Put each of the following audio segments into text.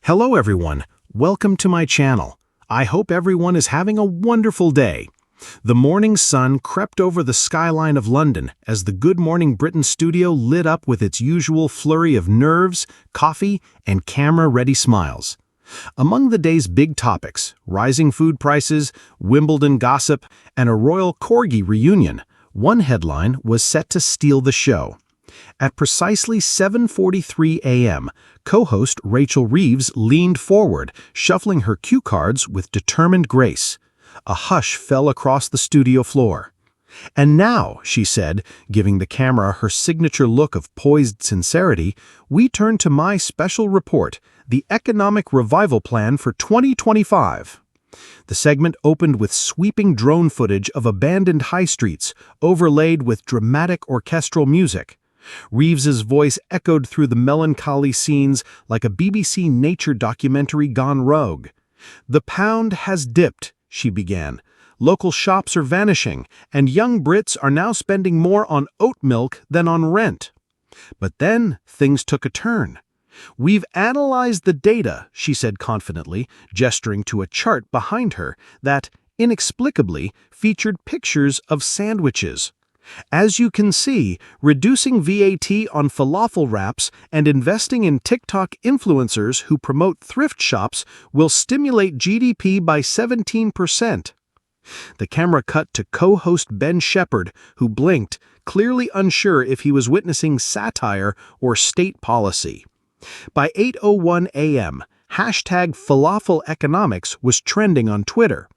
Hello everyone, welcome to my channel. I hope everyone is having a wonderful day. The morning sun crept over the skyline of London as the Good Morning Britain studio lit up with its usual flurry of nerves, coffee, and camera-ready smiles. Among the day's big topics, rising food prices, Wimbledon gossip, and a royal corgi reunion, one headline was set to steal the show. At precisely 7:43 a.m., co-host Rachel Reeves leaned forward, shuffling her cue cards with determined grace. A hush fell across the studio floor. "And now," she said, giving the camera her signature look of poised sincerity, "we turn to my special report, the Economic Revival Plan for 2025. The segment opened with sweeping drone footage of abandoned high streets, overlaid with dramatic orchestral music. Reeves's voice echoed through the melancholy scenes like a BBC nature documentary gone rogue. "The pound has dipped," she began. "Local shops are vanishing, and young Brits are now spending more on oat milk than on rent." But then things took a turn. "We've analyzed the data," she said confidently, gesturing to a chart behind her that, inexplicably, featured pictures of sandwiches. "As you can see, reducing VAT on falafel wraps and investing in TikTok influencers who promote thrift shops will stimulate GDP by 17%. The camera cut to co-host Ben Shepherd, who blinked, clearly unsure if he was witnessing satire or state policy. By 8:01 a.m., #FalafelEconomics was trending on Twitter.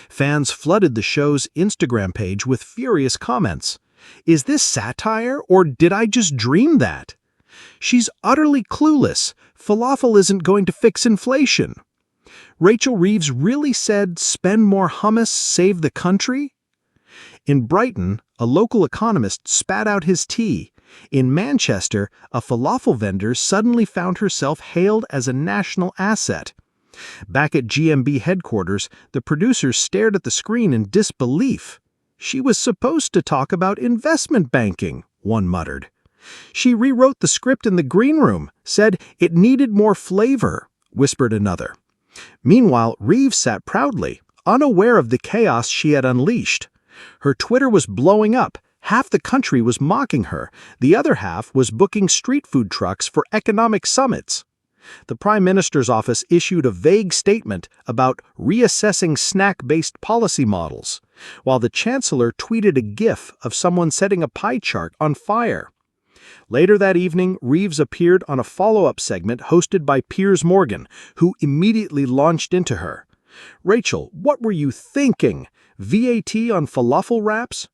Fans flooded the show's Instagram page with furious comments. "Is this satire, or did I just dream that? She's utterly clueless. Falafel isn't going to fix inflation. Rachel Reeves really said, 'Spend more hummus, save the country'?" In Brighton, a local economist spat out his tea. In Manchester, a falafel vendor suddenly found herself hailed as a national asset. Back at GMB headquarters, the producers stared at the screen in disbelief. "She was supposed to talk about investment banking," one muttered. "She rewrote the script in the green room, said it needed more flavor," whispered another. Meanwhile, Reeves sat proudly, unaware of the chaos she had unleashed. Her Twitter was blowing up. Half the country was mocking her. The other half was booking street food trucks for economic summits. The Prime Minister's office issued a vague statement about reassessing snack-based policy models, while the Chancellor tweeted a GIF of someone setting a pie chart on fire. Later that evening, Reeves appeared on a follow-up segment hosted by Piers Morgan, who immediately launched into her. "Rachel, what were you thinking? VAT on falafel wraps?"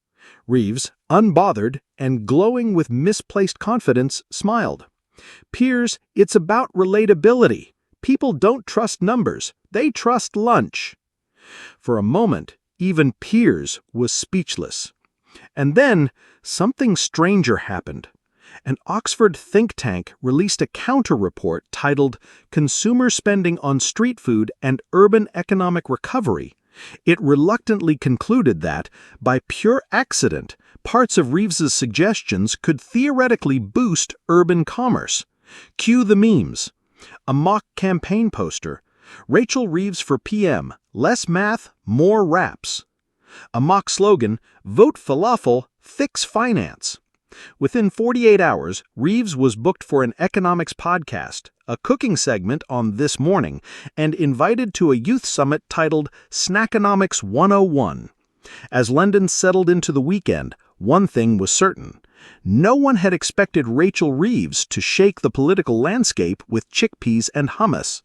Reeves, unbothered and glowing with misplaced confidence, smiled. "Piers, it's about relatability. People don't trust numbers, they trust lunch." For a moment, even Piers was speechless. And then, something stranger happened. An Oxford think tank released a counter-report titled "Consumer Spending on Street Food and Urban Economic Recovery." It reluctantly concluded that, by pure accident, parts of Reeves's suggestions could theoretically boost urban commerce. Cue the memes. A mock campaign poster. "Rachel Reeves for PM. Less math, more wraps." A mock slogan. "Vote falafel, fix finance." Within 48 hours, Reeves was booked for an economics podcast, a cooking segment on This Morning, and invited to a youth summit titled Snackonomics 101. As London settled into the weekend, one thing was certain. No one had expected Rachel Reeves to shake the political landscape with chickpeas and hummus.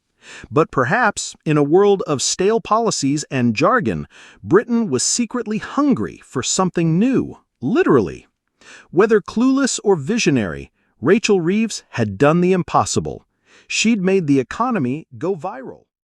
But perhaps, in a world of stale policies and jargon, Britain was secretly hungry for something new, literally. Whether clueless or visionary, Rachel Reeves had done the impossible. She'd made the economy go viral.